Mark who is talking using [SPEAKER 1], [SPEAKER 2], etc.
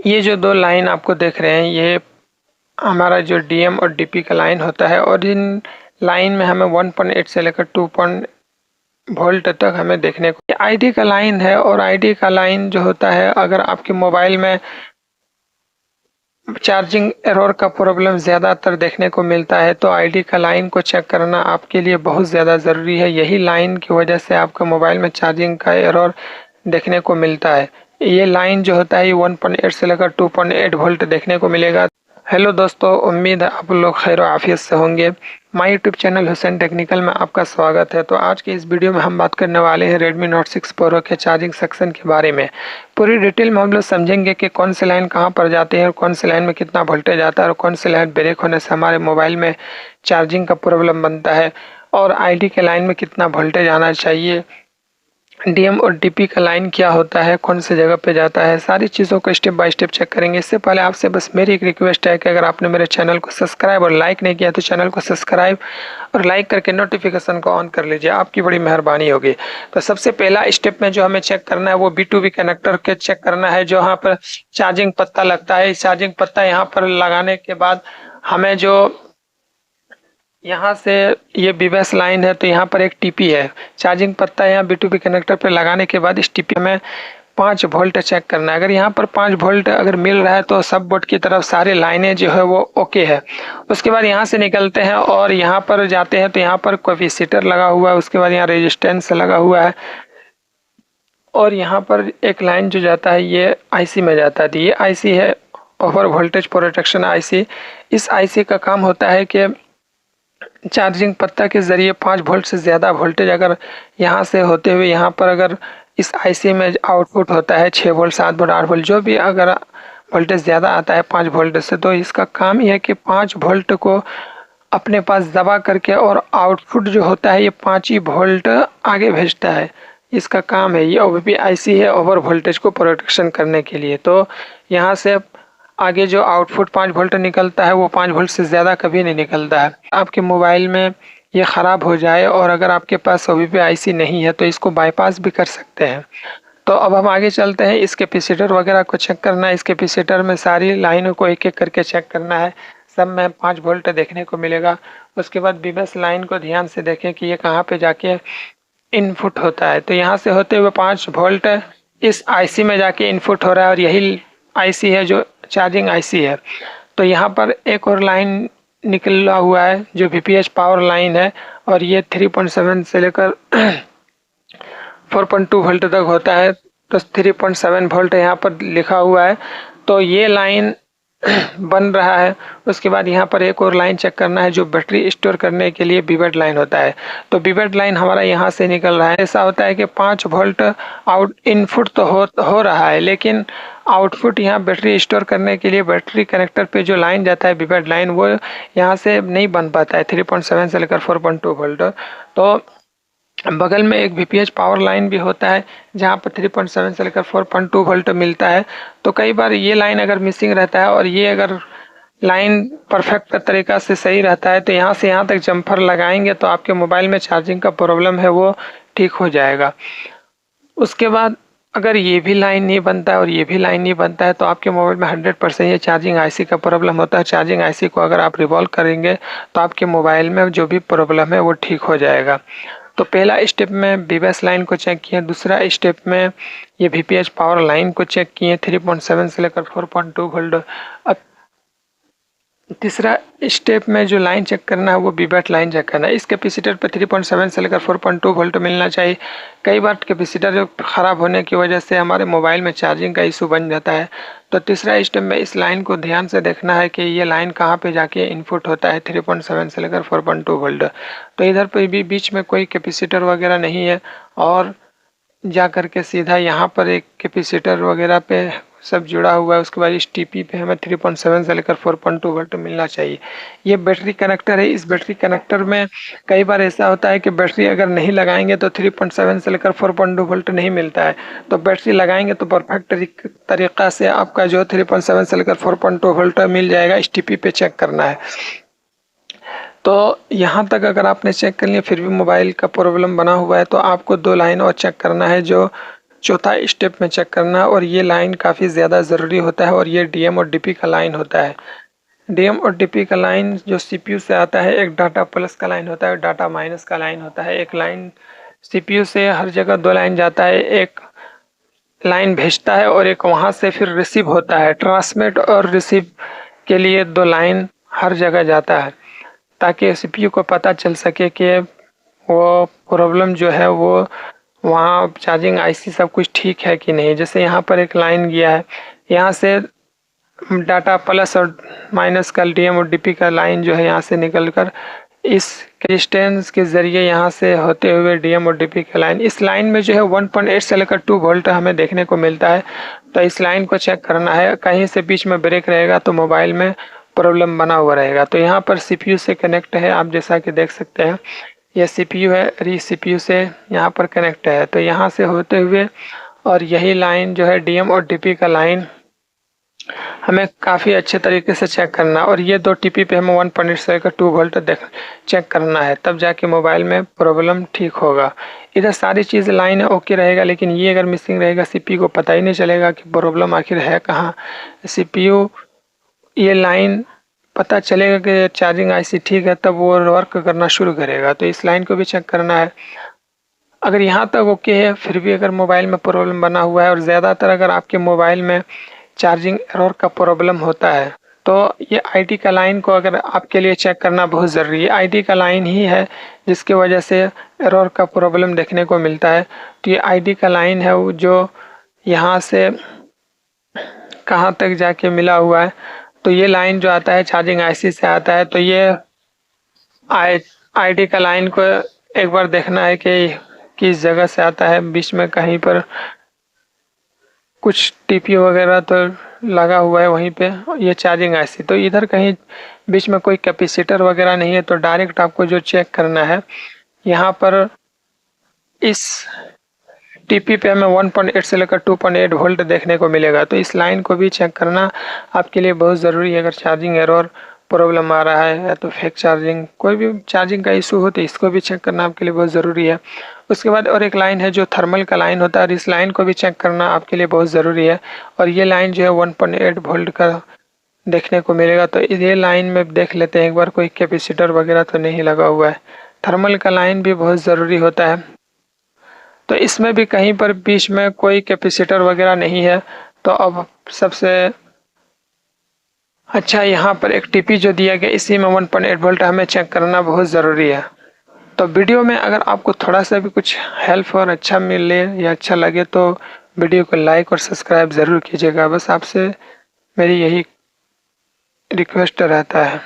[SPEAKER 1] ये जो दो लाइन आपको देख रहे हैं ये हमारा जो डीएम और डीपी का लाइन होता है, और इन लाइन में हमें 1.8 से लेकर 2 वोल्ट तक हमें देखने को आईडी का लाइन है। और आईडी का लाइन जो होता है, अगर आपके मोबाइल में चार्जिंग एरर का प्रॉब्लम ज़्यादातर देखने को मिलता है, तो आईडी का लाइन को चेक करना आपके लिए बहुत ज़्यादा ज़रूरी है। यही लाइन की वजह से आपका मोबाइल में चार्जिंग का एरर देखने को मिलता है। ये लाइन जो होता है ये 1.8 से लेकर 2.8 वोल्ट देखने को मिलेगा। हेलो दोस्तों, उम्मीद है आप लोग खैर आफियत से होंगे। My YouTube channel Hussain technical में आपका स्वागत है। तो आज की इस वीडियो में हम बात करने वाले हैं Redmi Note 6 Pro के चार्जिंग सेक्शन के बारे में। पूरी डिटेल में हम लोग समझेंगे कि कौन सी लाइन कहां पर जाती है और कौन सी लाइन में कितना वोल्टेज आता है और कौन सी लाइन ब्रेक होने से हमारे मोबाइल में चार्जिंग का प्रॉब्लम बनता है, और आईडी के लाइन में कितना वोल्टेज आना चाहिए, डीएम और डीपी का लाइन क्या होता है, कौन सी जगह पे जाता है, सारी चीज़ों को स्टेप बाय स्टेप चेक करेंगे। इससे पहले आपसे बस मेरी एक रिक्वेस्ट है कि अगर आपने मेरे चैनल को सब्सक्राइब और लाइक नहीं किया तो चैनल को सब्सक्राइब और लाइक करके नोटिफिकेशन को ऑन कर लीजिए, आपकी बड़ी मेहरबानी होगी। तो सबसे पहला स्टेप में जो हमें चेक करना है वो B2B कनेक्टर के चेक करना है, जो यहाँ पर चार्जिंग पत्ता लगता है। इस चार्जिंग पत्ता यहाँ पर लगाने के बाद हमें जो यहाँ से ये बीबीएस लाइन है, तो यहाँ पर एक टीपी है। चार्जिंग पत्ता यहाँ B2B कनेक्टर पर लगाने के बाद इस टीपी में 5 वोल्ट चेक करना है। अगर यहाँ पर 5 वोल्ट अगर मिल रहा है तो सब बोर्ड की तरफ सारी लाइनें जो है वो ओके है। उसके बाद यहाँ से निकलते हैं और यहाँ पर जाते हैं, तो यहाँ पर कैपेसिटर लगा हुआ है, उसके बाद यहाँ रेजिस्टेंस लगा हुआ है, और यहाँ पर एक लाइन जो जाता है ये आईसी में जाता है। ये आईसी है ओवर वोल्टेज प्रोटेक्शन आईसी। इस आईसी का काम होता है कि चार्जिंग पत्ता के ज़रिए 5 वोल्ट से ज़्यादा वोल्टेज अगर यहाँ से होते हुए यहाँ पर अगर इस आईसी में आउटपुट होता है 6 वोल्ट, 7 वोल्ट, 8 वोल्ट, जो भी अगर वोल्टेज ज़्यादा आता है 5 वोल्ट से, तो इसका काम ये है कि 5 वोल्ट को अपने पास दबा करके और आउटपुट जो होता है ये 5 ही वोल्ट आगे भेजता है। इसका काम है, ये OBP आईसी है ओवर वोल्टेज को प्रोटेक्शन करने के लिए। तो यहाँ से आगे जो आउटपुट 5 वोल्ट निकलता है वो 5 वोल्ट से ज़्यादा कभी नहीं निकलता है। आपके मोबाइल में ये ख़राब हो जाए और अगर आपके पास OBP आईसी नहीं है तो इसको बाईपास भी कर सकते हैं। तो अब हम आगे चलते हैं। इस कैपेसिटर वगैरह को चेक करना है। इस कैपेसिटर में सारी लाइनों को एक एक करके चेक करना है, सब में 5 वोल्ट देखने को मिलेगा। उसके बाद बीबीएस लाइन को ध्यान से देखें कि ये कहाँ पे जाके इनपुट होता है। तो यहाँ से होते हुए 5 वोल्ट इस आईसी में जाके इनपुट हो रहा है, और यही आईसी है जो चार्जिंग आईसी है। तो यहाँ पर एक और लाइन निकला हुआ है जो VPH पावर लाइन है, और ये 3.7 से लेकर 4.2 वोल्ट तक होता है। तो 3.7 वोल्ट यहाँ पर लिखा हुआ है, तो ये लाइन बन रहा है। उसके बाद यहाँ पर एक और लाइन चेक करना है जो बैटरी स्टोर करने के लिए बीबेड लाइन होता है। तो बीबेड लाइन हमारा यहाँ से निकल रहा है। ऐसा होता है कि 5 वोल्ट आउट इनपुट तो हो रहा है, लेकिन आउटपुट यहाँ बैटरी स्टोर करने के लिए बैटरी कनेक्टर पे जो लाइन जाता है बीबेड लाइन, वो यहाँ से नहीं बन पाता है 3.7 से लेकर 4.2 वोल्ट। तो बगल में एक VPH पावर लाइन भी होता है जहाँ पर 3.7 से लेकर 4.2 वोल्ट मिलता है। तो कई बार ये लाइन अगर मिसिंग रहता है और ये अगर लाइन परफेक्ट तरीका से सही रहता है, तो यहाँ से यहाँ तक जम्फर लगाएंगे तो आपके मोबाइल में चार्जिंग का प्रॉब्लम है वो ठीक हो जाएगा। उसके बाद अगर ये भी लाइन नहीं बनता है और ये भी लाइन नहीं बनता है, तो आपके मोबाइल में 100% ये चार्जिंग आईसी का प्रॉब्लम होता है। चार्जिंग आईसी को अगर आप रिवॉल्व करेंगे तो आपके मोबाइल में जो भी प्रॉब्लम है वो ठीक हो जाएगा। तो पहला स्टेप में बीबीएस लाइन को चेक किया, दूसरा स्टेप में ये VPH पावर लाइन को चेक किए 3.7 से लेकर 4.2 वोल्ट। अब तीसरा स्टेप में जो लाइन चेक करना है वो बीबेट लाइन चेक करना है। इस कैपेसिटर पर 3.7 से लेकर 4.2 वोल्ट मिलना चाहिए। कई बार कैपेसिटर ख़राब होने की वजह से हमारे मोबाइल में चार्जिंग का इशू बन जाता है। तो तीसरा स्टेप में इस लाइन को ध्यान से देखना है कि ये लाइन कहाँ पे जाके इनपुट होता है 3.7 से लेकर 4.2 वोल्ट। तो इधर पर भी बीच में कोई कैपेसिटर वगैरह नहीं है, और जा कर के सीधा यहाँ पर एक कैपेसिटर वगैरह पे सब जुड़ा हुआ है। उसके बाद इस टीपी पे हमें 3.7 से लेकर 4.2 वोल्ट मिलना चाहिए। ये बैटरी कनेक्टर है। इस बैटरी कनेक्टर में कई बार ऐसा होता है कि बैटरी अगर नहीं लगाएंगे तो 3.7 से लेकर 4.2 वोल्ट नहीं मिलता है। तो बैटरी लगाएंगे तो परफेक्ट तरीक़ा से आपका जो 3.7 से लेकर 4.2 वोल्ट मिल जाएगा। इस टीपी पे चेक करना है। तो यहाँ तक अगर आपने चेक कर लिया फिर भी मोबाइल का प्रॉब्लम बना हुआ है, तो आपको 2 लाइन और चेक करना है जो चौथा स्टेप में चेक करना, और ये लाइन काफ़ी ज़्यादा ज़रूरी होता है और ये डीएम और डीपी का लाइन होता है। डीएम और डीपी का लाइन जो सीपीयू से आता है, एक डाटा प्लस का लाइन होता है और डाटा माइनस का लाइन होता है। एक लाइन सीपीयू से हर जगह 2 लाइन जाता है, एक लाइन भेजता है और एक वहाँ से फिर रिसीव होता है। ट्रांसमिट और रिसीव के लिए 2 लाइन हर जगह जाता है, ताकि सीपीयू को पता चल सके कि वो प्रॉब्लम जो है वो वहाँ चार्जिंग आईसी सब कुछ ठीक है कि नहीं। जैसे यहाँ पर एक लाइन गया है, यहाँ से डाटा प्लस और माइनस का डीएम और डीपी का लाइन जो है यहाँ से निकलकर इस रेजिस्टेंस के ज़रिए यहाँ से होते हुए डीएम और डीपी का लाइन, इस लाइन में जो है 1.8 से लेकर 2 वोल्ट हमें देखने को मिलता है। तो इस लाइन को चेक करना है, कहीं से बीच में ब्रेक रहेगा तो मोबाइल में प्रॉब्लम बना हुआ रहेगा। तो यहाँ पर सीपीयू से कनेक्ट है, आप जैसा कि देख सकते हैं यह सीपीयू है, सीपीयू से यहाँ पर कनेक्ट है। तो यहाँ से होते हुए और यही लाइन जो है डीएम और डीपी का लाइन हमें काफ़ी अच्छे तरीके से चेक करना, और ये 2 टीपी पे हमें 1.8 से लेकर 2 वोल्ट चेक करना है, तब जाके मोबाइल में प्रॉब्लम ठीक होगा। इधर सारी चीज़ लाइन ओके रहेगा, लेकिन ये अगर मिसिंग रहेगा सीपीयू को पता ही नहीं चलेगा कि प्रॉब्लम आखिर है कहाँ। सीपीयू ये लाइन पता चलेगा कि चार्जिंग आईसी ठीक है, तब वो वर्क करना शुरू करेगा। तो इस लाइन को भी चेक करना है। अगर यहाँ तक ओके है फिर भी अगर मोबाइल में प्रॉब्लम बना हुआ है, और ज़्यादातर अगर आपके मोबाइल में चार्जिंग एरर का प्रॉब्लम होता है, तो ये आईडी का लाइन को अगर आपके लिए चेक करना बहुत ज़रूरी है। आईडी का लाइन ही है जिसकी वजह से एरर का प्रॉब्लम देखने को मिलता है। तो ये आईडी का लाइन है वो जो यहाँ से कहाँ तक जाके मिला हुआ है। तो ये लाइन जो आता है चार्जिंग आईसी से आता है। तो ये आईडी का लाइन को एक बार देखना है कि किस जगह से आता है। बीच में कहीं पर कुछ टीपी वगैरह तो लगा हुआ है वहीं पे, ये चार्जिंग आईसी। तो इधर कहीं बीच में कोई कैपेसिटर वगैरह नहीं है। तो डायरेक्ट आपको जो चेक करना है, यहाँ पर इस टीपी पे हमें 1.8 से लेकर 2.8 वोल्ट देखने को मिलेगा। तो इस लाइन को भी चेक करना आपके लिए बहुत ज़रूरी है। अगर चार्जिंग एरर प्रॉब्लम आ रहा है या तो फेक चार्जिंग, कोई भी चार्जिंग का इशू हो तो इसको भी चेक करना आपके लिए बहुत ज़रूरी है। उसके बाद और एक लाइन है जो थर्मल का लाइन होता है, और इस लाइन को भी चेक करना आपके लिए बहुत ज़रूरी है। और ये लाइन जो है 1.8 वोल्ट का देखने को मिलेगा। तो ये लाइन में देख लेते हैं एक बार, कोई कैपेसिटर वगैरह तो नहीं लगा हुआ है। थर्मल का लाइन भी बहुत ज़रूरी होता है। तो इसमें भी कहीं पर बीच में कोई कैपेसिटर वगैरह नहीं है। तो अब सबसे अच्छा, यहाँ पर एक टीपी जो दिया गया इसी में 1.8 वोल्ट हमें चेक करना बहुत ज़रूरी है। तो वीडियो में अगर आपको थोड़ा सा भी कुछ हेल्प और अच्छा मिले या अच्छा लगे तो वीडियो को लाइक और सब्सक्राइब ज़रूर कीजिएगा। बस आपसे मेरी यही रिक्वेस्ट रहता है।